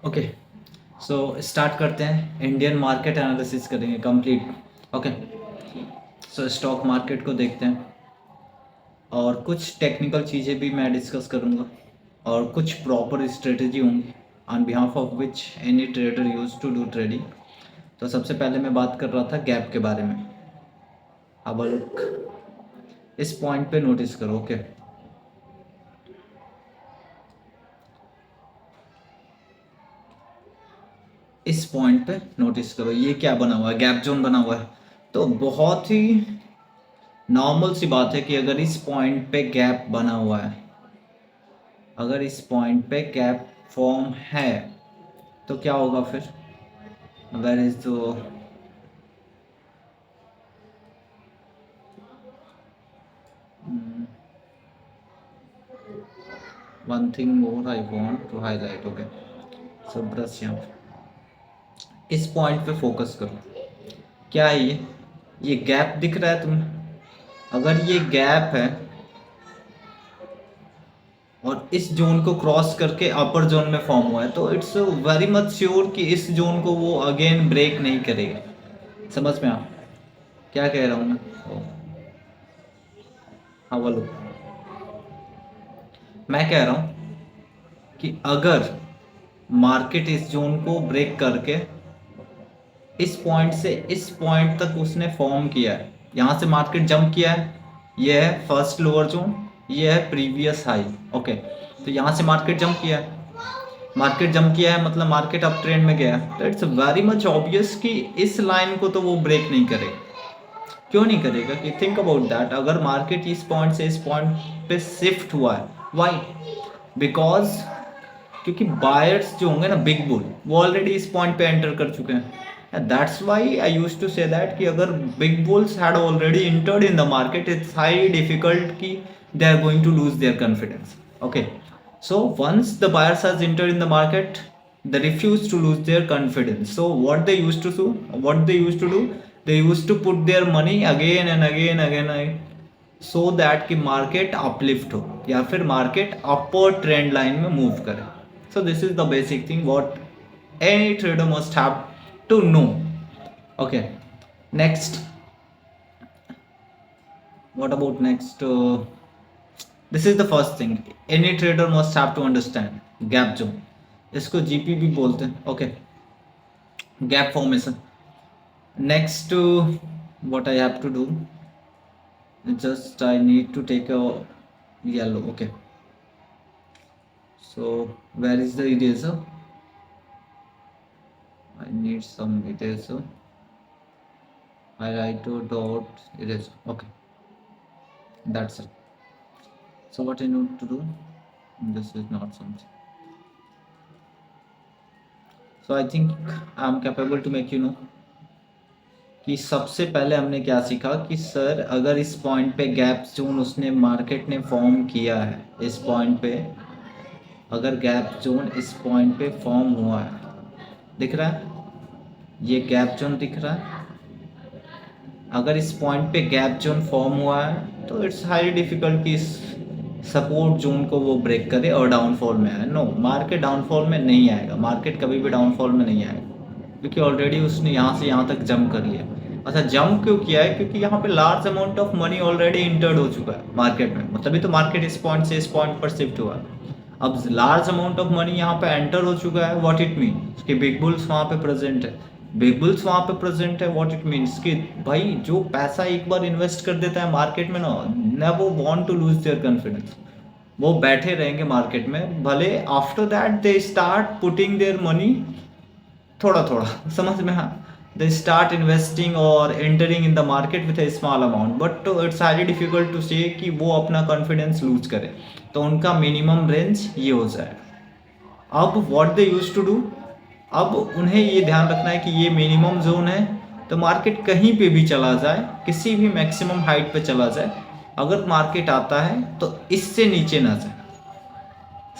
Okay, so start करते हैं। Indian market analysis करेंगे कंप्लीट। ओके, सो स्टॉक मार्केट को देखते हैं और कुछ टेक्निकल चीज़ें भी मैं डिस्कस करूँगा और कुछ प्रॉपर स्ट्रेटजी होंगी on behalf of which any trader use to do trading. तो सबसे पहले मैं बात कर रहा था गैप के बारे में। अब लुक, इस पॉइंट पे नोटिस करो। ओके, इस पॉइंट पे नोटिस करो, ये क्या बना हुआ है, गैप जोन बना हुआ है। तो बहुत ही नॉर्मल सी बात है कि अगर इस पॉइंट पे गैप बना हुआ है, अगर इस पॉइंट पे गैप फॉर्म है तो क्या होगा फिर। Where is the one thing more I want to highlight. Okay, so brush यहाँ पे इस पॉइंट पे फोकस करो। क्या है ये गैप दिख रहा है तुम्हें? अगर ये गैप है और इस जोन को क्रॉस करके अपर जोन में फॉर्म हुआ है तो इट्स वेरी मच श्योर कि इस जोन को वो अगेन ब्रेक नहीं करेगा। समझ में आप क्या कह रहा हूँ मैं? हाँ बोलो। मैं कह रहा हूँ कि अगर मार्केट इस जोन को ब्रेक करके इस पॉइंट से इस पॉइंट तक उसने फॉर्म किया है, यहाँ से मार्केट जंप किया है, ये है फर्स्ट लोअर जोन, ये है प्रीवियस हाई। ओके, तो यहाँ से मार्केट जंप किया है, मार्केट जंप किया है मतलब मार्केट अप ट्रेंड में गया है। तो इट्स वेरी मच ऑब्वियस कि इस लाइन को तो वो ब्रेक नहीं करेगा। क्यों नहीं करेगा? कि थिंक अबाउट दैट, अगर मार्केट इस पॉइंट से इस पॉइंट पे शिफ्ट हुआ है, व्हाई? बिकॉज क्योंकि बायर्स जो होंगे ना, बिग बुल, वो ऑलरेडी इस पॉइंट पे एंटर कर चुके हैं। That's why I used to say that कि अगर big bulls had already entered in the market, it's high difficult कि they are going to lose their confidence. Okay, so once the buyers has entered in the market, they refuse to lose their confidence. So what they used to do, they used to put their money again and again so that कि market uplift हो या फिर market upper trend line में move करे। So this is the basic thing what any trader must have to know. Okay, next, what about next? This is the first thing any trader must have to understand, gap zone. इसको GP भी बोलते हैं। Okay, gap formation. Next, what I have to do, just I need to take a yellow. Okay, so where is the eraser? I need some eraser. I write to dot eraser. Okay, that's it. So what I need to do, this is not something, so I think I am capable to make you know कि सबसे पहले हमने क्या सीखा कि sir अगर इस point पे गैप जोन उसने मार्केट ने फॉर्म किया है, इस पॉइंट पे अगर गैप जोन इस पॉइंट पे फॉर्म हुआ है, दिख रहा है ये गैप जोन दिख रहा है, अगर इस पॉइंट पे गैप जोन फॉर्म हुआ है तो इट्स हाईली डिफिकल्ट कि इस सपोर्ट जोन को वो ब्रेक करे और डाउनफॉल में आए। नो, मार्केट डाउनफॉल में नहीं आएगा, मार्केट कभी भी डाउनफॉल में नहीं आएगा क्योंकि ऑलरेडी उसने यहाँ से यहाँ तक जंप कर लिया। अच्छा, जंप क्यों किया है? क्योंकि यहाँ पे large amount of money already entered हो चुका है मार्केट में, मतलब ही तो मार्केट इस पॉइंट से इस पॉइंट पर शिफ्ट हुआ है। अब लार्ज अमाउंट ऑफ मनी यहाँ पे एंटर हो चुका है, व्हाट इट मीन्स कि बिग बुल्स वहाँ पे प्रेजेंट है, बिग बुल्स वहाँ पे प्रेजेंट है। व्हाट इट मीन्स कि भाई जो पैसा एक बार इन्वेस्ट कर देता है मार्केट में ना वो want to lose their confidence, वो बैठे रहेंगे मार्केट में, भले after that they start putting their money थोड़ा थोड़ा, समझ में? हाँ, दे स्टार्ट इन्वेस्टिंग और entering in the market with a small amount, but it's highly difficult to say कि वो अपना कॉन्फिडेंस लूज करे, तो उनका मिनिमम रेंज ये हो जाए। अब what they use to do, अब उन्हें ये ध्यान रखना है कि ये मिनिमम जोन है, तो मार्केट कहीं पे भी चला जाए, किसी भी मैक्सिमम हाइट पे चला जाए, अगर मार्केट आता है तो इससे नीचे ना जाए।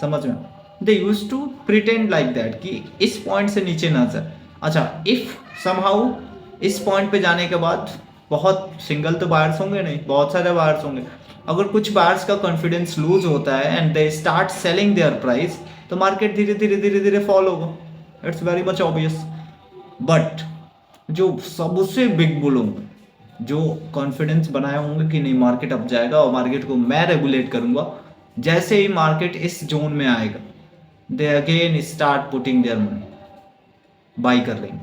समझ में? They use to pretend like that कि इस पॉइंट से नीचे ना जाए। अच्छा, इफ समहाउ इस पॉइंट पे जाने के बाद बहुत सिंगल तो बायर्स होंगे नहीं, बहुत सारे बायर्स होंगे, अगर कुछ बायर्स का कॉन्फिडेंस लूज होता है and they start selling their price, तो मार्केट धीरे धीरे धीरे धीरे फॉल होगा। It's very much obvious. But जो सबसे बिग बुल होंगे, जो कॉन्फिडेंस बनाए होंगे कि नहीं मार्केट अप जाएगा और मार्केट को मैं रेगुलेट करूंगा, जैसे ही मार्केट इस जोन में आएगा they again start putting their money, by कर लेंगे।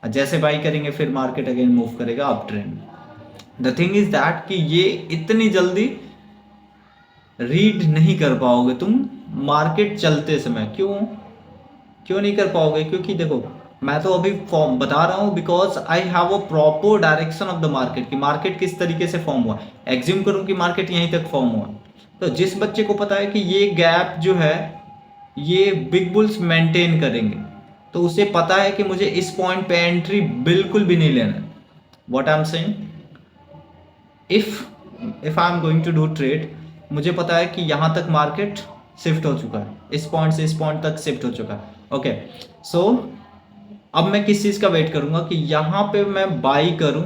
और जैसे बाई करेंगे फिर मार्केट अगेन मूव करेगा up trend. The thing is that कि ये इतनी जल्दी रीड नहीं कर पाओगे तुम मार्केट चलते समय। क्यों क्यों नहीं कर पाओगे? क्योंकि देखो मैं तो अभी फॉर्म बता रहा हूँ because I have a proper direction of the market कि मार्केट किस तरीके से फॉर्म हुआ। एग्ज्यूम करूँ कि मार्केट यहीं तक फॉर्म हुआ, तो जिस बच्चे को पता है कि ये गैप जो है ये बिग बुल्स मेंटेन करेंगे, तो उसे पता है कि मुझे इस पॉइंट पे एंट्री बिल्कुल भी नहीं लेना है। What I am saying, if I am going to do trade, मुझे पता है कि यहाँ तक मार्केट शिफ्ट हो चुका है, इस पॉइंट से इस पॉइंट तक शिफ्ट हो चुका है। ओके, सो अब मैं किस चीज़ का वेट करूंगा कि यहाँ पे मैं बाई करूं,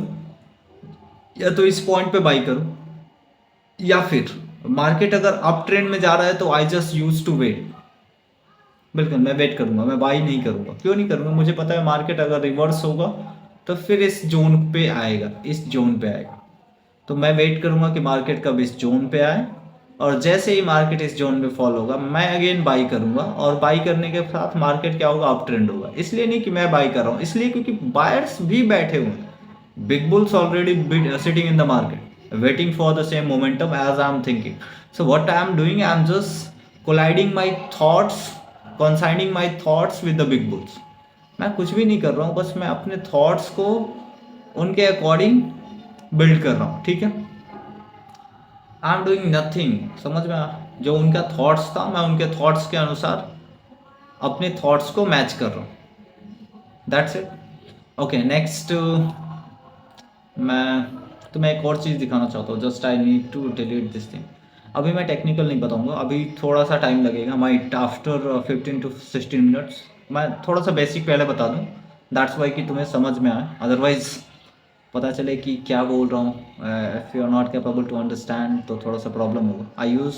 या तो इस पॉइंट पे बाई करूं, या फिर मार्केट अगर अप ट्रेंड में जा रहा है तो I just use to wait. बिल्कुल मैं वेट करूंगा, मैं बाई नहीं करूंगा। क्यों नहीं करूंगा? मुझे पता है मार्केट अगर रिवर्स होगा तो फिर इस जोन पे आएगा, इस जोन पे आएगा। तो मैं वेट करूंगा कि मार्केट कब इस जोन पे आए, और जैसे ही मार्केट इस जोन पे फॉल होगा मैं अगेन बाई करूंगा, और बाई करने के साथ मार्केट क्या होगा, अप ट्रेंड होगा। इसलिए नहीं कि मैं बाई कर रहा हूँ, इसलिए क्योंकि बायर्स भी बैठे हुए हैं, big bulls already sitting in the market waiting for the same momentum as I am thinking. So what I am doing, I am just colliding my thoughts, consigning my thoughts with the big bulls. मैं कुछ भी नहीं कर रहा हूँ, बस मैं अपने थॉट्स को उनके अकॉर्डिंग बिल्ड कर रहा हूँ। ठीक है, आई एम डूइंग नथिंग। समझ में जो उनका थॉट्स था मैं उनके थॉट्स के अनुसार अपने थॉट्स को मैच कर रहा हूँ। That's it. ओके, नेक्स्ट मैं तुम्हें एक और चीज़ दिखाना चाहता हूँ। Just I need to delete this thing. अभी मैं टेक्निकल नहीं बताऊंगा, अभी थोड़ा सा टाइम लगेगा, माइट आफ्टर 15 to 16 मिनट्स। मैं थोड़ा सा बेसिक पहले बता दूँ, दैट्स वाई कि तुम्हें समझ में आए, अदरवाइज पता चले कि क्या बोल रहा हूँ, if you are not capable to understand तो थोड़ा सा प्रॉब्लम होगा। I use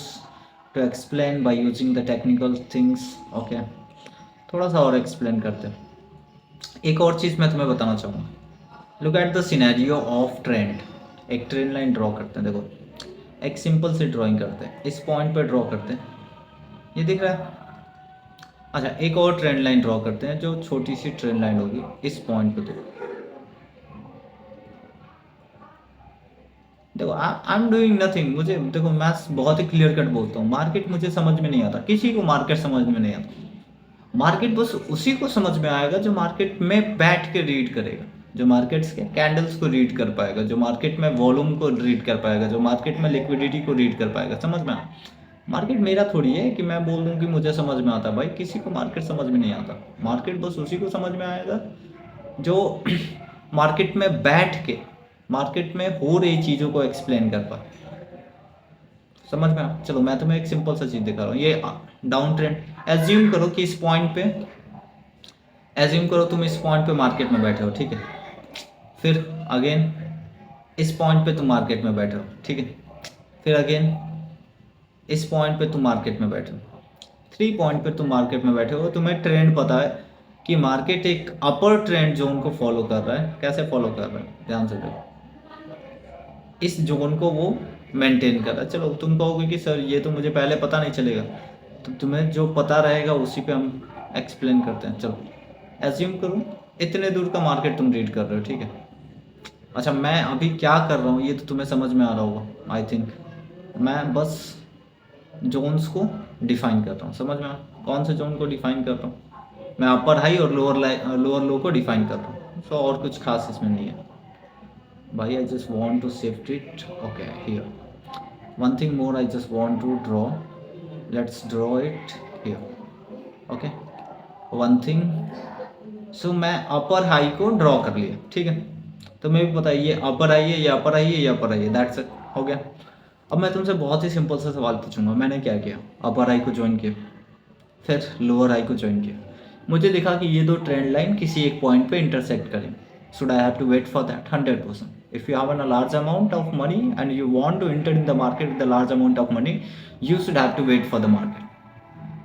to explain by using the technical things. Okay, थोड़ा सा और एक्सप्लेन करते हैं। एक और चीज़ मैं तुम्हें बताना चाहूँगा, look at the scenario of trend. एक ट्रेंड लाइन ड्रॉ करते हैं, देखो एक सिंपल सी ड्राइंग करते हैं, इस पॉइंट पे ड्रॉ करते हैं, ये दिख रहा है। अच्छा, एक और ट्रेंड लाइन ड्रॉ करते हैं, जो छोटी सी ट्रेंड लाइन होगी इस पॉइंट पे। देखो आई एम डूइंग नथिंग। मुझे देखो मैं बहुत ही क्लियर कट बोलता हूँ, मार्केट मुझे समझ में नहीं आता, किसी को मार्केट समझ में नहीं आता। मार्केट बस उसी को समझ में आएगा जो मार्केट में बैठ के रीड करेगा, जो मार्केट्स के कैंडल्स को रीड कर पाएगा, जो मार्केट में वॉल्यूम को रीड कर पाएगा, जो मार्केट में लिक्विडिटी को रीड कर पाएगा। समझ में आया? मार्केट मेरा थोड़ी है कि मैं बोल दूँ कि मुझे समझ में आता। भाई किसी को मार्केट समझ में नहीं आता, मार्केट बस उसी को समझ में आएगा जो मार्केट में बैठ के मार्केट में हो रही चीज़ों को एक्सप्लेन कर पाए। समझ में आ? चलो मैं तुम्हें एक सिंपल सा चीज़ दिखा रहा हूँ। ये डाउन ट्रेंड, एज्यूम करो कि इस पॉइंट पे, एज्यूम करो तुम इस पॉइंट पे मार्केट में बैठे हो, ठीक है। फिर अगेन इस पॉइंट पे तुम मार्केट में बैठे हो, ठीक है। फिर अगेन इस पॉइंट पे तुम मार्केट में बैठे हो, 3 पॉइंट पे तुम मार्केट में बैठे हो। तुम्हें ट्रेंड पता है कि मार्केट एक अपर ट्रेंड जोन को फॉलो कर रहा है। कैसे फॉलो कर रहा है, ध्यान से देखो, इस जोन को वो मेंटेन कर रहा है। चलो तुम कहोगे कि सर ये तो मुझे पहले पता नहीं चलेगा, तो तुम्हें जो पता रहेगा उसी पे हम एक्सप्लेन करते हैं। चलो एज्यूम करूँ इतने दूर का मार्केट तुम रीड कर रहे हो, ठीक है। अच्छा, मैं अभी क्या कर रहा हूँ ये तो तुम्हें समझ में आ रहा होगा आई थिंक। मैं बस जोन्स को डिफाइन कर रहा हूँ। समझ में आ? कौन से जोन को डिफाइन कर रहा हूँ? मैं अपर हाई और लोअर लो को डिफाइन कर रहा हूँ। सो और कुछ खास इसमें नहीं है भाई। I just want to shift it. Okay, here. One thing more I just want to draw. Let's draw it here. Okay. One thing. So मैं अपर हाई को ड्रॉ कर लिया, ठीक है। तो मैं भी पता है ये अपर हाई है, ये अपर हाई है, ये अपर हाई है। दैट्स इट, हो गया। अब मैं तुमसे बहुत ही सिंपल सा सवाल पूछूंगा। मैंने क्या किया, अपर हाई को ज्वाइन किया, फिर लोअर हाई को ज्वाइन किया। मुझे दिखा कि ये दो ट्रेंड लाइन किसी एक पॉइंट पे इंटरसेक्ट करें। Should I have to wait for that? 100%. If you have a large amount of money and you want to enter in the market with a large amount of money, you should have to wait for the market.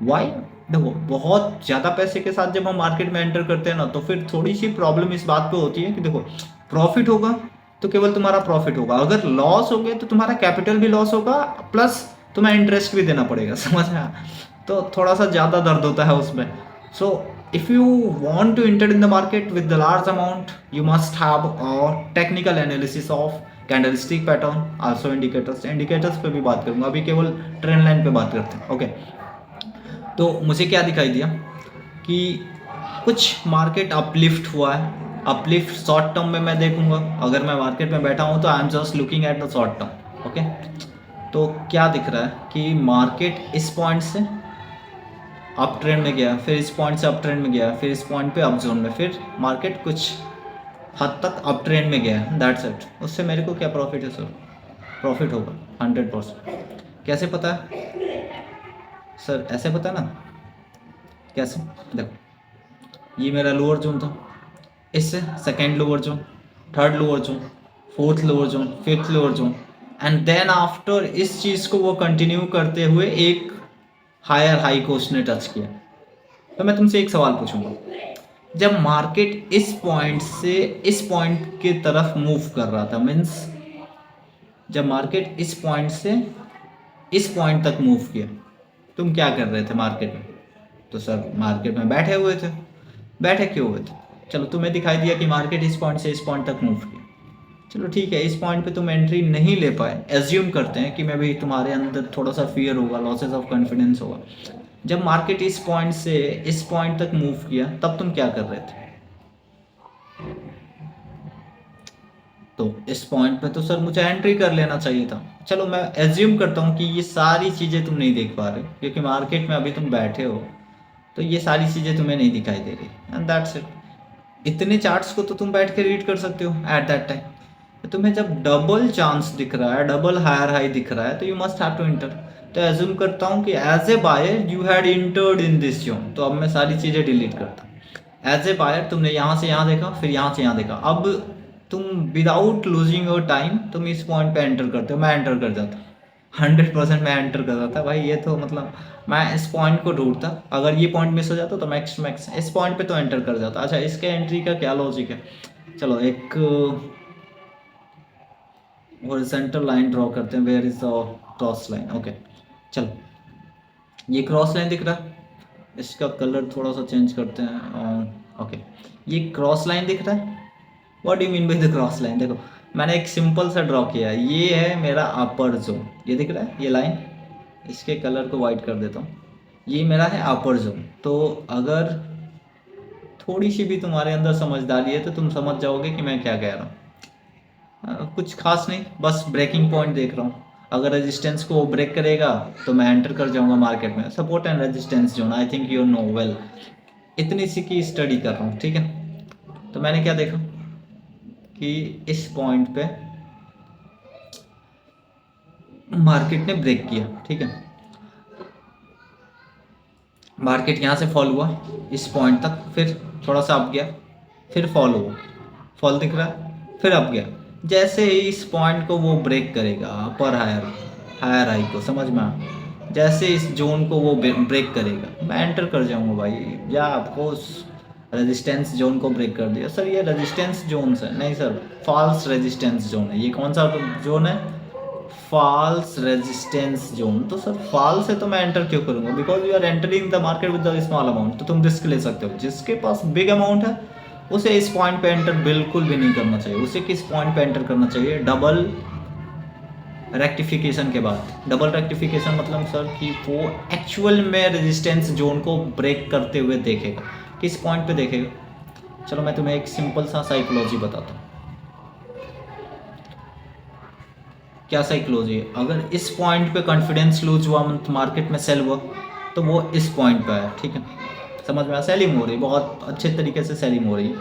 Why? देखो बहुत ज़्यादा पैसे के साथ जब हम market में enter करते हैं ना, तो फिर थोड़ी सी प्रॉब्लम इस बात पे होती है कि देखो प्रॉफिट होगा तो केवल तुम्हारा प्रॉफिट होगा, अगर लॉस हो गया तो तुम्हारा कैपिटल भी लॉस होगा, प्लस तुम्हें इंटरेस्ट भी देना पड़ेगा समझ में आया? तो थोड़ा सा ज़्यादा दर्द होता है उसमें। So if you want to enter in the market with the large amount, you must have a technical analysis of candlestick pattern, also indicators. Indicators पे भी बात करूंगा, अभी केवल ट्रेंड लाइन पे बात करते हैं। ओके, तो मुझे क्या दिखाई दिया कि कुछ मार्केट अपलिफ्ट हुआ है। अपलिफ्ट शॉर्ट टर्म में मैं देखूंगा, अगर मैं मार्केट में बैठा हूं तो आई am just looking at the short term. Okay, तो क्या दिख रहा है कि मार्केट इस पॉइंट से अप ट्रेंड में गया, फिर इस पॉइंट से अप ट्रेंड में गया, फिर इस पॉइंट पे अप जोन में, फिर मार्केट कुछ हद तक अप ट्रेंड में गया, दैट्स इट। उससे मेरे को क्या प्रॉफिट है सर? प्रॉफिट होगा 100%। कैसे पता है सर? ऐसे पता है ना कैसे? देखो ये मेरा लोअर जोन था, इससे second lower zone, third lower zone, fourth lower zone, fifth lower zone, and then after इस चीज़ को वो कंटिन्यू करते हुए एक हायर हाई को उसने टच किया। तो मैं तुमसे एक सवाल पूछूंगा, जब मार्केट इस पॉइंट से इस पॉइंट की तरफ मूव कर रहा था, मीन्स जब मार्केट इस पॉइंट से इस पॉइंट तक मूव किया, तुम क्या कर रहे थे मार्केट में? तो सर मार्केट में बैठे हुए थे। बैठे क्यों हुए थे? चलो तुम्हें दिखाई दिया कि मार्केट इस पॉइंट से इस पॉइंट तक मूव किया, चलो ठीक है, इस पॉइंट पे तुम एंट्री नहीं ले पाए, एज्यूम करते हैं कि मैं भी, तुम्हारे अंदर थोड़ा सा फियर होगा, लॉसेस ऑफ कॉन्फिडेंस होगा। जब मार्केट इस पॉइंट से इस पॉइंट तक मूव किया, तब तुम क्या कर रहे थे? तो इस पॉइंट पे तो सर मुझे एंट्री कर लेना चाहिए था। चलो मैं एज्यूम करता हूँ कि ये सारी चीज़ें तुम नहीं देख पा रहे हो, क्योंकि मार्केट में अभी तुम बैठे हो, तो ये सारी चीज़ें तुम्हें नहीं दिखाई दे रही, एंड दैट्स इट। इतने चार्ट्स को तो तुम बैठ के रीड कर सकते हो एट दैट टाइम। तुम्हें जब डबल चांस दिख रहा है, डबल हायर हाई दिख रहा है, तो you must have to enter. तो एज्यूम करता हूँ कि as a buyer you had entered in this zone, तो अब मैं सारी चीज़ें डिलीट करता हूँ। एज ए बायर तुमने यहाँ से यहाँ देखा, फिर यहाँ से यहाँ देखा, अब तुम विदाउट लूजिंग योर टाइम तुम इस पॉइंट पे एंटर करते हो। मैं एंटर कर जाता, 100% मैं एंटर कर रहा था भाई। ये तो मतलब मैं इस पॉइंट को ढूंढता, अगर ये पॉइंट मिस हो जाता तो मैक्स मैक्स इस पॉइंट पे तो एंटर कर जाता। अच्छा, इसके एंट्री का क्या लॉजिक है? चलो एक हॉरिजॉन्टल लाइन ड्रॉ करते हैं। Where is the cross line? Okay, चलो ये क्रॉस लाइन दिख रहा है, इसका कलर थोड़ा सा चेंज करते हैं। ओके, ये क्रॉस लाइन दिख रहा है। What do mean by the cross line? देखो मैंने एक सिंपल सा ड्रॉ किया है, ये है मेरा अपर जोन, ये दिख रहा है ये लाइन, इसके कलर को वाइट कर देता हूँ, ये मेरा है अपर जोन। तो अगर थोड़ी सी भी तुम्हारे अंदर समझदारी है तो तुम समझ जाओगे कि मैं क्या कह रहा हूँ। कुछ खास नहीं, बस ब्रेकिंग पॉइंट देख रहा हूँ। अगर रेजिस्टेंस को ब्रेक करेगा तो मैं एंटर कर जाऊंगा मार्केट में। Support and resistance zone, I think you know well, इतनी सी की स्टडी कर रहा हूँ, ठीक है। तो मैंने क्या देखा कि इस पॉइंट पे मार्केट ने ब्रेक किया, ठीक है। मार्केट यहाँ से फॉल हुआ इस पॉइंट तक, फिर थोड़ा सा अप गया, फिर फॉल हुआ, फॉल दिख रहा है, फिर अप गया। जैसे ही इस पॉइंट को वो ब्रेक करेगा, अपर हायर हायर हाई को, समझ में आ, जैसे इस जोन को वो ब्रेक करेगा, मैं एंटर कर जाऊंगा भाई। या आपको रेजिस्टेंस जोन को ब्रेक कर दिया, सर ये रेजिस्टेंस जोन है? नहीं सर, फॉल्स रेजिस्टेंस जोन है। ये कौन सा जोन है? False resistance zone. तो सर फॉल्स है तो मैं एंटर क्यों करूंगा? Because you are entering the market with the small amount, तो तुम रिस्क ले सकते हो। जिसके पास बिग अमाउंट है उसे इस पॉइंट पे एंटर बिल्कुल भी नहीं करना चाहिए। उसे किस पॉइंट पे एंटर करना चाहिए? डबल रेक्टिफिकेशन के बाद। डबल रेक्टिफिकेशन मतलब सर कि वो एक्चुअल में रेजिस्टेंस जोन को ब्रेक करते हुए देखेगा। किस पॉइंट पे देखेगा? चलो मैं तुम्हें एक सिंपल सा साइकोलॉजी बताता हूँ। क्या साइकोलॉजी है? अगर इस पॉइंट पे कॉन्फिडेंस लूज हुआ, मार्केट में सेल हुआ, तो वो इस पॉइंट पे है, ठीक है। समझ में आया? सेलिंग हो रही, बहुत अच्छे तरीके से सेलिंग हो रही है।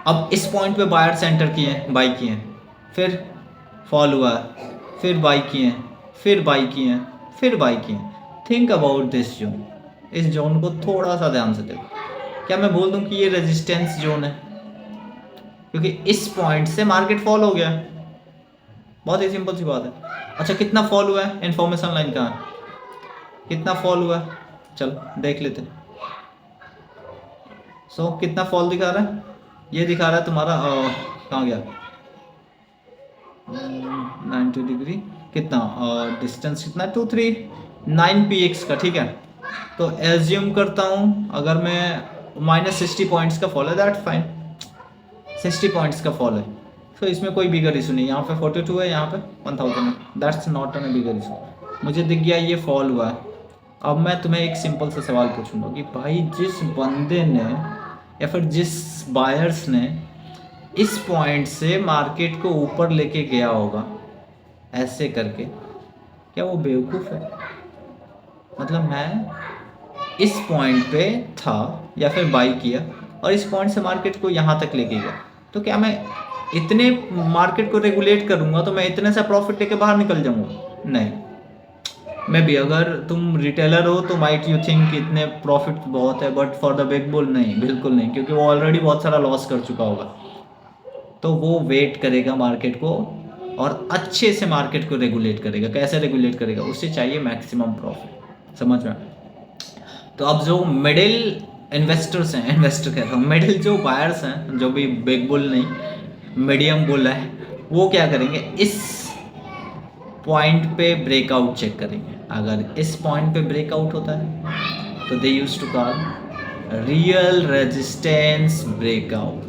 अब इस पॉइंट पे बायर्स एंटर किए हैं, बाई किए हैं, फिर फॉल हुआ है, फिर बाई किए हैं, फिर बाई किए हैं, फिर बाई किए हैं। Think about this zone. इस जोन को थोड़ा सा ध्यान से देखो। क्या मैं बोल दूं कि ये रेजिस्टेंस जोन है? क्योंकि इस पॉइंट से मार्केट फॉल हो गया, बहुत ही सिंपल सी बात है। अच्छा कितना फॉल हुआ है? इन्फॉर्मेशन लाइन कहाँ है? कितना फॉल हुआ है? चलो देख लेते हैं। सो कितना फॉल दिखा रहा है? ये दिखा रहा है तुम्हारा कहाँ गया, 90 डिग्री, कितना डिस्टेंस कितना है, 239 px का, ठीक है। तो एज्यूम करता हूँ अगर मैं -60 पॉइंट्स का फॉल है, दैट फाइन, 60 पॉइंट्स का फॉल है, तो इसमें कोई बिगर इशू नहीं। यहाँ पे 42 है, यहाँ पे 1000 है, that's not an bigger issue. मुझे दिख गया ये फॉल हुआ है। अब मैं तुम्हें एक सिंपल सा सवाल पूछूंगा कि भाई जिस बंदे ने या फिर जिस बायर्स ने इस पॉइंट से मार्केट को ऊपर लेके गया होगा ऐसे करके, क्या वो बेवकूफ़ है? मतलब मैं इस पॉइंट पे था या फिर बाई किया और इस पॉइंट से मार्केट को यहाँ तक लेके गया, तो क्या मैं इतने मार्केट को रेगुलेट करूँगा तो मैं इतने सा प्रॉफिट लेके बाहर निकल जाऊँगा? नहीं। मैं भी, अगर तुम रिटेलर हो तो माइट यू थिंक इतने प्रॉफिट बहुत है, but for the big bull नहीं, बिल्कुल नहीं, क्योंकि वो ऑलरेडी बहुत सारा लॉस कर चुका होगा। तो वो वेट करेगा मार्केट को और अच्छे से मार्केट को रेगुलेट करेगा। कैसे रेगुलेट करेगा? उससे चाहिए मैक्सिमम प्रॉफिट, समझ में? तो अब जो मिडिल इन्वेस्टर्स हैं, इन्वेस्टर कह रहा हूँ, मिडिल जो बायर्स हैं, जो भी बिग बुल नहीं, मीडियम बुल है, वो क्या करेंगे, इस पॉइंट पे ब्रेकआउट चेक करेंगे। अगर इस पॉइंट पे ब्रेकआउट होता है तो they use to call real resistance breakout.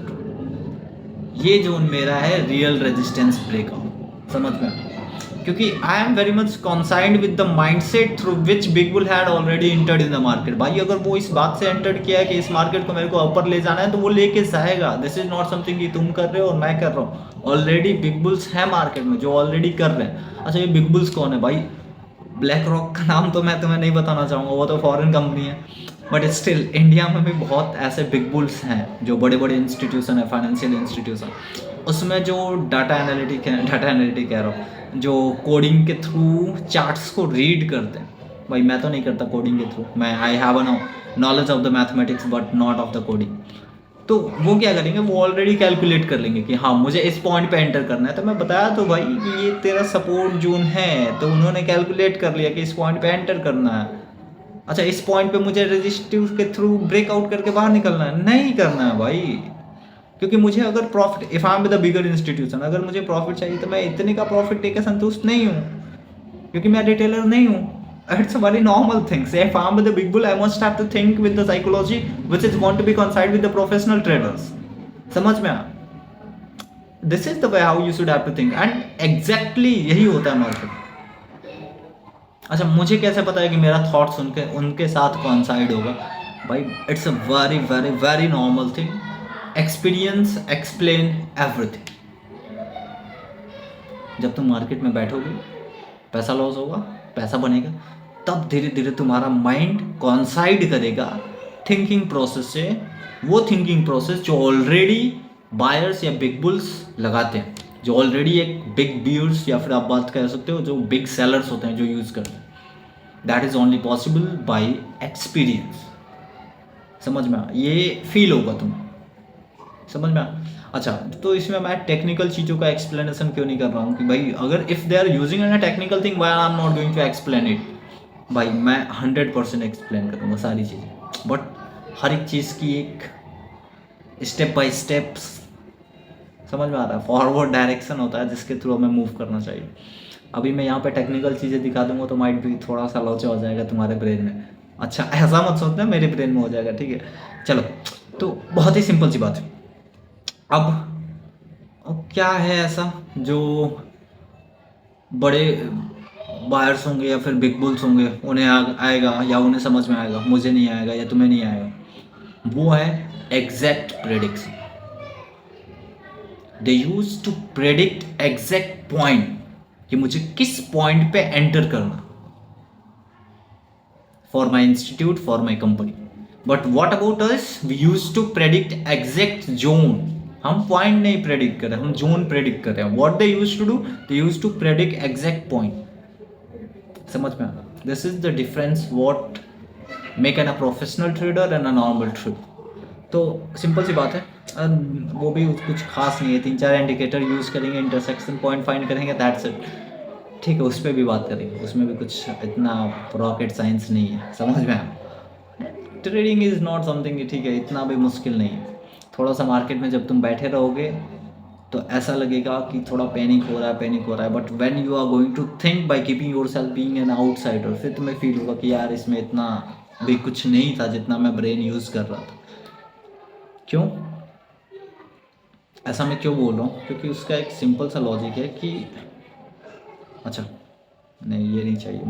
ये जोन मेरा है रियल रेजिस्टेंस ब्रेकआउट, समझ में? क्योंकि I am very much consigned with the mindset through which big bull had already entered in the market. भाई अगर वो इस बात से एंटर किया है कि इस मार्केट को मेरे को ऊपर ले जाना है तो वो लेके जाएगा। दिस इज नॉट समथिंग कि तुम कर रहे हो और मैं कर रहा हूँ। ऑलरेडी बिग बुल्स है मार्केट में जो ऑलरेडी कर रहे हैं। अच्छा, ये बिग बुल्स कौन है भाई? ब्लैक रॉक का नाम तो मैं तुम्हें नहीं बताना चाहूँगा, वो तो फॉरेन कंपनी है, बट स्टिल इंडिया में भी बहुत ऐसे बिग बुल्स हैं जो बड़े बड़े इंस्टीट्यूशन है, फाइनेंशियल इंस्टीट्यूशन। उसमें जो डाटा एनालिटिक कह रहा हूँ, जो कोडिंग के थ्रू चार्ट्स को रीड करते हैं। भाई मैं तो नहीं करता कोडिंग के थ्रू, मैं I have a knowledge of the mathematics but not of the coding. तो वो क्या करेंगे, वो ऑलरेडी कैलकुलेट कर लेंगे कि हाँ मुझे इस पॉइंट पे एंटर करना है। तो मैं बताया तो भाई कि ये तेरा सपोर्ट जोन है, तो उन्होंने कैलकुलेट कर लिया कि इस पॉइंट पे एंटर करना है। अच्छा, इस पॉइंट पे मुझे रजिस्टिव के थ्रू ब्रेकआउट करके बाहर निकलना है? नहीं करना है भाई, क्योंकि मुझे अगर profit, if I am with the bigger institution, अगर मुझे प्रॉफिट चाहिए तो मैं इतने का प्रॉफिट लेकर संतुष्ट नहीं हूँ, क्योंकि मैं रिटेलर नहीं हूँ। It's a very normal thing. Say if I'm with the big bull, I must have to think with the psychology which is going to be coincide with the professional traders. समझ में आ? This is the way how you should have to think, and exactly यही होता है market. अच्छा, मुझे कैसे पता है कि मेरा थॉट्स उनके साथ coincide होगा? भाई it's a very very very normal thing. Experience explain everything. जब तुम मार्केट में बैठोगे, पैसा लॉस होगा, पैसा बनेगा, तब धीरे धीरे तुम्हारा माइंड कॉन्साइड करेगा थिंकिंग प्रोसेस से, वो थिंकिंग प्रोसेस जो ऑलरेडी बायर्स या बिग बुल्स लगाते हैं, जो ऑलरेडी एक बिग बियर्स या फिर आप बात कर सकते हो जो बिग सेलर्स होते हैं जो यूज़ करते हैं। That is only possible by experience. समझ में आ? ये फील होगा तुम्हें, समझ में आ? अच्छा, तो इसमें मैं टेक्निकल चीज़ों का एक्सप्लेनेशन क्यों नहीं कर रहा हूँ कि भाई अगर if they are using an technical thing why I am not going to explain it. भाई मैं 100% एक्सप्लेन करूँगा सारी चीज़ें, बट हर एक चीज़ की एक स्टेप बाय स्टेप्स, समझ में आ रहा है, फॉरवर्ड डायरेक्शन होता है जिसके थ्रू हमें मूव करना चाहिए। अभी मैं यहाँ पे टेक्निकल चीज़ें दिखा दूंगा तो माइट भी थोड़ा सा लोचा हो जाएगा तुम्हारे ब्रेन में। अच्छा, ऐसा मत सोचना मेरे ब्रेन में हो जाएगा, ठीक है? चलो, तो बहुत ही सिंपल सी बात है। अब क्या है ऐसा जो बड़े बायर्स होंगे या फिर बिग बुल्स होंगे उन्हें आएगा या उन्हें समझ में आएगा, मुझे नहीं आएगा या तुम्हें नहीं आएगा? वो है exact prediction. They use to predict exact point कि मुझे किस पॉइंट पे एंटर करना, for my institute, for my company. But what about us, we use to predict exact zone. हम पॉइंट नहीं प्रेडिक्ट कर रहे, हम जोन प्रेडिक्ट कर रहे हैं। What they use to do, they use to predict exact point. समझ में आ? This is the difference what make an a professional trader and a normal trader. तो सिंपल सी बात है, वो भी कुछ खास नहीं है, 3-4 इंडिकेटर यूज करेंगे, इंटरसेक्शन पॉइंट फाइंड करेंगे, दैट्स इट। ठीक है, उस पर भी बात करेंगे, उसमें भी कुछ इतना रॉकेट साइंस नहीं है, समझ में आया? ट्रेडिंग इज़ नॉट समथिंग, ठीक है, इतना भी मुश्किल नहीं है। थोड़ा सा मार्केट में जब तुम बैठे रहोगे तो ऐसा लगेगा कि थोड़ा पैनिक हो रहा है, पैनिक हो रहा है, but when you are going to think by keeping yourself being an outsider, फिर तुम्हें फील होगा कि यार इसमें इतना भी कुछ नहीं था जितना मैं ब्रेन यूज़ कर रहा था। क्यों ऐसा मैं क्यों बोल रहा हूँ? क्योंकि उसका एक सिंपल सा लॉजिक है कि अच्छा नहीं, ये नहीं चाहिए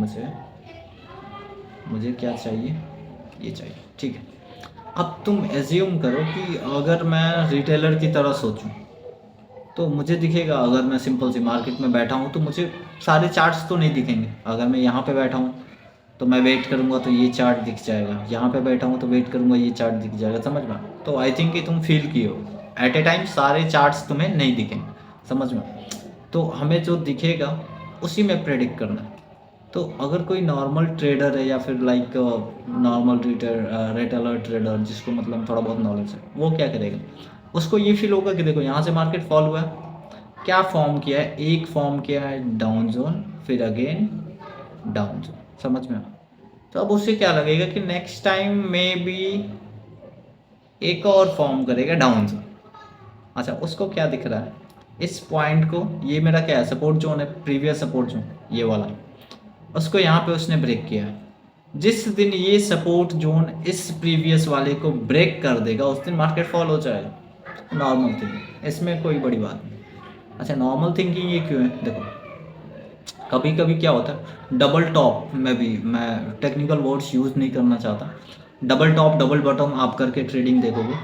मुझे क्या चाहिए, ये चाहिए, ठीक है। अब तुम एज्यूम करो कि अगर मैं रिटेलर की तरह सोचूं तो मुझे दिखेगा, अगर मैं सिंपल सी मार्केट में बैठा हूँ तो मुझे सारे चार्ट्स तो नहीं दिखेंगे। अगर मैं यहाँ पे बैठा हूँ तो मैं वेट करूँगा तो ये चार्ट दिख जाएगा, यहाँ पे बैठा हूँ तो वेट करूँगा ये चार्ट दिख जाएगा, समझ में? तो आई थिंक कि तुम फील किए हो एट ए टाइम सारे चार्ट्स तुम्हें नहीं दिखेंगे, समझ में? तो हमें जो दिखेगा उसी में प्रेडिक्ट करना है। तो अगर कोई नॉर्मल ट्रेडर है या फिर लाइक नॉर्मल रिटेलर ट्रेडर जिसको मतलब थोड़ा बहुत नॉलेज है, वो क्या करेगा? उसको ये फील होगा कि देखो यहाँ से मार्केट फॉल हुआ है, क्या फॉर्म किया है, एक फॉर्म किया है डाउन जोन, फिर अगेन डाउन जोन, समझ में? तो अब उससे क्या लगेगा कि नेक्स्ट टाइम में भी एक और फॉर्म करेगा डाउन जोन। अच्छा, उसको क्या दिख रहा है? इस पॉइंट को, ये मेरा क्या है, सपोर्ट जोन है, प्रीवियस सपोर्ट जोन ये वाला, उसको यहाँ पे उसने ब्रेक किया है। जिस दिन ये सपोर्ट जोन इस प्रीवियस वाले को ब्रेक कर देगा उस दिन मार्केट फॉल हो जाएगा। नॉर्मल थिंकिंग, इसमें कोई बड़ी बात नहीं। अच्छा, नॉर्मल थिंकिंग ये क्यों है? देखो कभी कभी क्या होता है, डबल टॉप में भी, मैं टेक्निकल वर्ड्स यूज़ नहीं करना चाहता, डबल टॉप डबल बॉटम आप करके ट्रेडिंग देखोगे,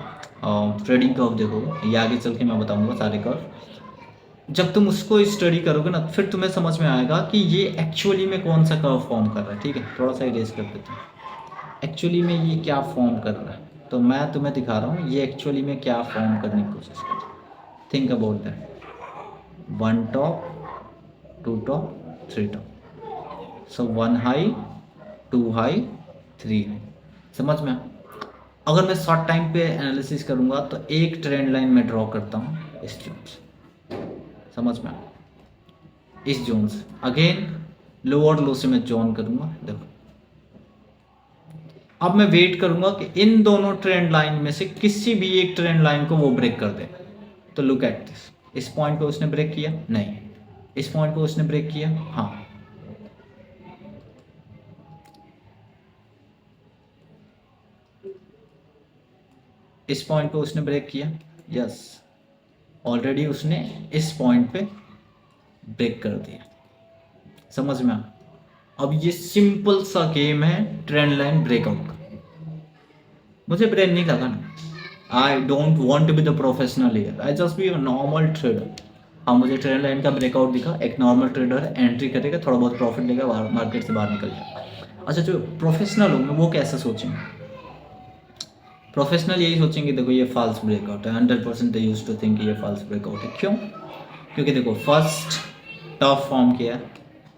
ट्रेडिंग कर्व देखोगे, ये आगे चल के मैं बताऊंगा सारे कर्व। जब तुम उसको स्टडी करोगे ना फिर तुम्हें समझ में आएगा कि ये एक्चुअली में कौन सा कर्व फॉर्म कर रहा है। ठीक है, थोड़ा सा इरेज कर देते हैं, एक्चुअली में ये क्या फॉर्म कर रहा है। तो मैं तुम्हें दिखा रहा हूँ ये एक्चुअली में क्या फॉर्म करने की कोशिश कर रहा है। Think about that, one top, two top, three top, so one high, two high, three high, समझ में? अगर मैं शॉर्ट टाइम पे एनालिसिस करूंगा तो एक ट्रेंड लाइन में ड्रॉ करता हूँ इस जोन से, समझ में? इस जोन से अगेन लो और लो से मैं जॉइन करूंगा। देखो अब मैं वेट करूंगा कि इन दोनों ट्रेंड लाइन में से किसी भी एक ट्रेंड लाइन को वो ब्रेक कर दे। तो लुक एट दिस, इस पॉइंट पे उसने ब्रेक किया? नहीं। इस पॉइंट पे उसने ब्रेक किया? हाँ। इस पॉइंट पे उसने ब्रेक किया? यस, ऑलरेडी उसने इस पॉइंट पे ब्रेक कर दिया, समझ में? अब ये सिंपल सा गेम है ट्रेंड लाइन ब्रेकआउट का। मुझे ब्रेन नहीं लगाना, I don't want to be the professional here, I just be a normal trader. हाँ, मुझे ट्रेंड लाइन का ब्रेकआउट दिखा, एक नॉर्मल ट्रेडर है, एंट्री करेगा, थोड़ा बहुत प्रॉफिट लेगा, मार्केट से बाहर निकल जाएगा। अच्छा, जो प्रोफेशनल होंगे वो कैसे सोचेंगे? प्रोफेशनल यही सोचेंगे, देखो ये फॉल्स ब्रेकआउट है, 100% दे यूज्ड टू थिंक ये फॉल्स ब्रेकआउट है। क्यों? क्योंकि देखो फर्स्ट टॉप फॉर्म किया,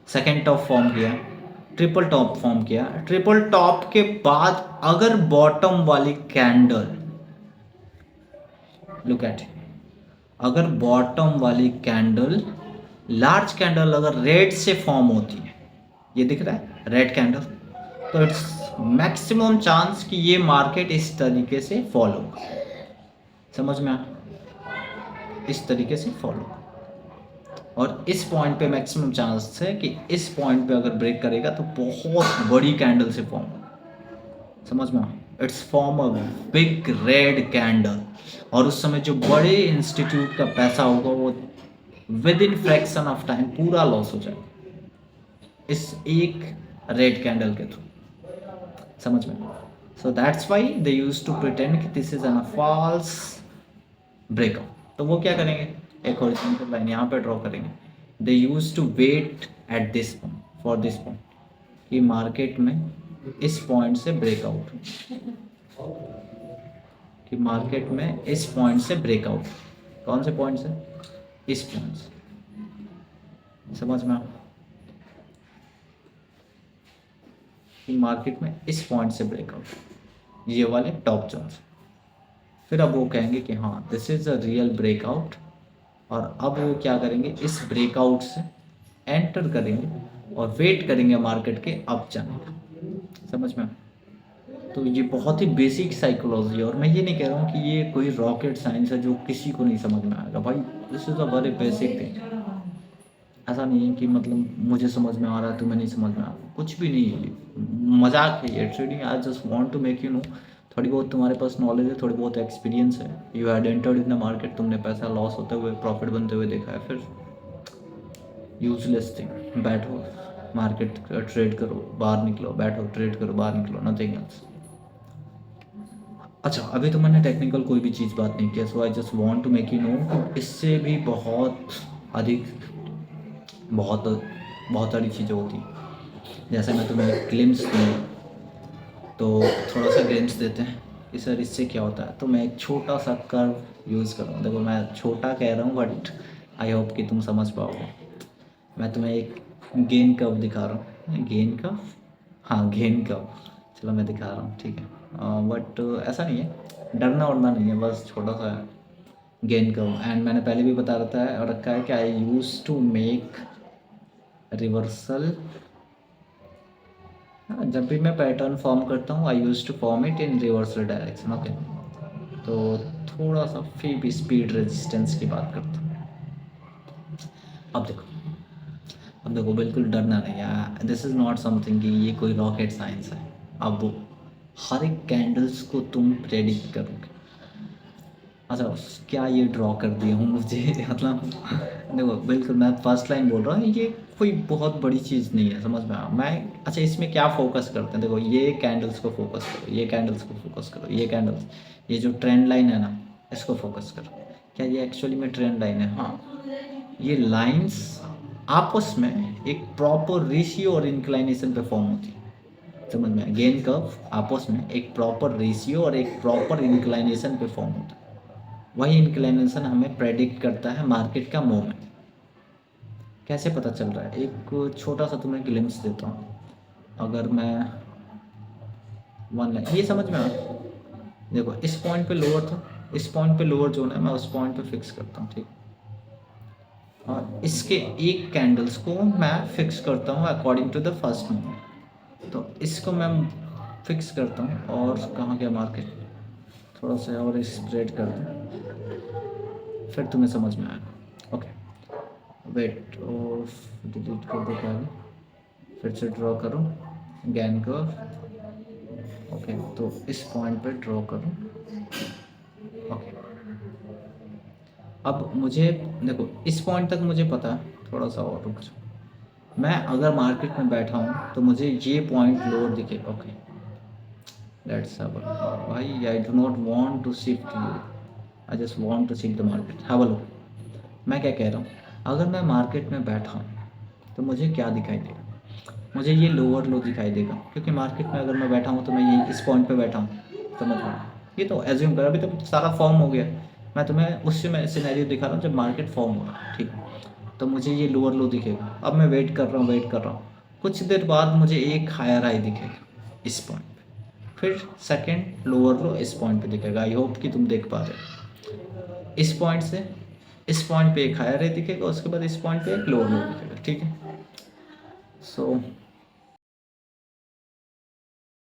सेकंड टॉप फॉर्म किया, ट्रिपल टॉप फॉर्म किया, ट्रिपल टॉप के बाद अगर बॉटम वाली कैंडल, लुक एट, अगर बॉटम वाली कैंडल, लार्ज कैंडल अगर रेड से फॉर्म होती है, ये दिख रहा है रेड कैंडल, तो इट्स मैक्सिमम चांस कि ये मार्केट इस तरीके से फॉलो होगा, समझ में? इस तरीके से फॉलो, और इस पॉइंट पे मैक्सिमम चांस है कि इस पॉइंट पे अगर ब्रेक करेगा तो बहुत बड़ी कैंडल से फॉर्म, समझ में? It's form a big red candle, और उस समय जो बड़े इंस्टीट्यूट का पैसा होगा वो with in fraction of time पूरा लॉस हो जाएगा इस एक रेड कैंडल के थ्रू, समझ में? So that's why they use to pretend कि this is a false breakout. तो वो क्या करेंगे, एक हॉरिजॉन्टल लाइन यहाँ पे ड्रॉ करेंगे, they use to wait at this point, for this point, कि मार्केट में इस पॉइंट से ब्रेकआउट, कि मार्केट में इस पॉइंट से ब्रेकआउट, कौन से पॉइंट से? इस पॉइंट से, समझ में? कि मार्केट में इस पॉइंट से ब्रेकआउट, ये वाले टॉप जोन से, फिर अब वो कहेंगे कि हाँ this is a real breakout, और अब वो क्या करेंगे, इस ब्रेकआउट से एंटर करेंगे और वेट करेंगे मार्केट के अप जाने का, समझ में? तो ये बहुत ही बेसिक साइकोलॉजी है और मैं ये नहीं कह रहा हूँ कि ये कोई रॉकेट साइंस है जो किसी को नहीं समझ में आएगा भाई। This is a very basic thing. ऐसा नहीं है कि मतलब मुझे समझ में आ रहा है तुम्हें नहीं समझ में आ रहा, कुछ भी नहीं है ये, मजाक है ये trading. I just want to make you know, थोड़ी बहुत तुम्हारे पास नॉलेज है, थोड़ी बहुत एक्सपीरियंस है, you had entered in the market, तुमने पैसा लॉस होते हुए प्रॉफिट बनते हुए देखा है, फिर यूजलेस थिंग, बैठो मार्केट ट्रेड करो बाहर निकलो, बैठो ट्रेड करो बाहर निकलो, नथिंग एल्स। अच्छा, अभी तो मैंने टेक्निकल कोई भी चीज़ बात नहीं किया, so I just want to make you know इससे भी बहुत अधिक, बहुत बहुत सारी चीज़ें होती हैं। जैसे मैं तुम्हें एक ग्लिम्स दूँ तो थोड़ा सा ग्लिम्स देते हैं कि सर इससे क्या होता है, तो मैं एक छोटा सा कर्व यूज़ कर रहा हूँ। देखो मैं छोटा कह रहा हूँ बट आई होप कि तुम समझ पाओगे। मैं तुम्हें एक गेन कर्व दिखा रहा हूँ, गेन कर्व, हाँ गेन कर्व, चलो मैं दिखा रहा हूँ, ठीक है। बट ऐसा नहीं है, डरना उड़ना नहीं है, बस छोटा सा गेन कर्व। एंड मैंने पहले भी बता रखा है और रखा है कि I use to make reversal. जब भी मैं पैटर्न फॉर्म करता हूँ I use to form it in reversal direction, okay. तो थोड़ा सा फिर भी स्पीड रेजिस्टेंस की बात करता हूँ। अब देखो, अब देखो बिल्कुल डरना नहीं है, दिस इज़ नॉट समथिंग कि ये कोई रॉकेट साइंस है। अब हर एक कैंडल्स को तुम प्रेडिक्ट करोगे। अच्छा, क्या ये ड्रॉ कर दिया हूँ मुझे मतलब देखो बिल्कुल मैं फर्स्ट लाइन बोल रहा हूँ, ये कोई बहुत बड़ी चीज़ नहीं है, समझ में आया मैं। अच्छा, इसमें क्या फोकस करते हैं, देखो ये कैंडल्स को फोकस करो, ये कैंडल्स को फोकस करो, ये कैंडल्स, ये जो ट्रेंड लाइन है ना इसको फोकस करो। क्या ये एक्चुअली में ट्रेंड लाइन है? हाँ, ये लाइंस आपस में एक प्रॉपर रेशियो और इंक्लाइनेशन पे फॉर्म होती है, समझ में? गेन कर्व आपस में एक प्रॉपर रेशियो और एक प्रॉपर इंक्लाइनेशन पे फॉर्म होता है। वही इंक्लिनेशन हमें प्रेडिक्ट करता है मार्केट का मूवमेंट। कैसे पता चल रहा है, एक छोटा सा तुम्हें ग्लिम्स देता हूँ। अगर मैं वन लाइन, ये समझ में आ, देखो इस पॉइंट पे लोअर था, इस पॉइंट पे लोअर जोन है, मैं उस पॉइंट पे फिक्स करता हूँ, ठीक। और इसके एक कैंडल्स को मैं फिक्स करता हूँ according to the first movement. तो इसको मैं फिक्स करता हूँ और कहाँ गया मार्केट, थोड़ा सा और स्प्रेड कर दूँ, फिर तुम्हें समझ में आएगा, ओके। वेट ऑफ डिलीट कर दो पहले, फिर से ड्रॉ करो गैन कर्व, ओके। तो इस पॉइंट पे ड्रॉ करो, ओके। अब मुझे देखो इस पॉइंट तक मुझे पता है, थोड़ा सा और रुक जाओ। मैं अगर मार्केट में बैठा हूँ तो मुझे ये पॉइंट लोअर दिखे, okay. Let's have a look भाई, I do not want to shift you, I just want to shift the market, have a look. मैं क्या कह रहा हूँ, अगर मैं मार्केट में बैठा हूँ तो मुझे क्या दिखाई देगा, मुझे ये लोअर लो दिखाई देगा, क्योंकि मार्केट में अगर मैं बैठा हूँ तो मैं ये इस पॉइंट पे बैठा हूँ, समझ लो। ये तो एज्यूम कर, अभी तो सारा फॉर्म हो गया, मैं तुम्हें उससे मैं सिनेरियो दिखा रहा हूँ जब मार्केट फॉर्म हो रहा है, ठीक। तो मुझे ये लोअर लो दिखेगा, अब मैं वेट कर रहा हूँ, वेट कर रहा हूँ, कुछ देर बाद मुझे एक हायर हाई दिखेगा इस पॉइंट पे, फिर सेकेंड लोअर लो इस पॉइंट पे दिखेगा। आई होप कि तुम देख पा रहे हो, इस पॉइंट से इस पॉइंट पे एक हायर हाई दिखेगा, उसके बाद इस पॉइंट पे एक लोअर लो दिखेगा, ठीक है। सो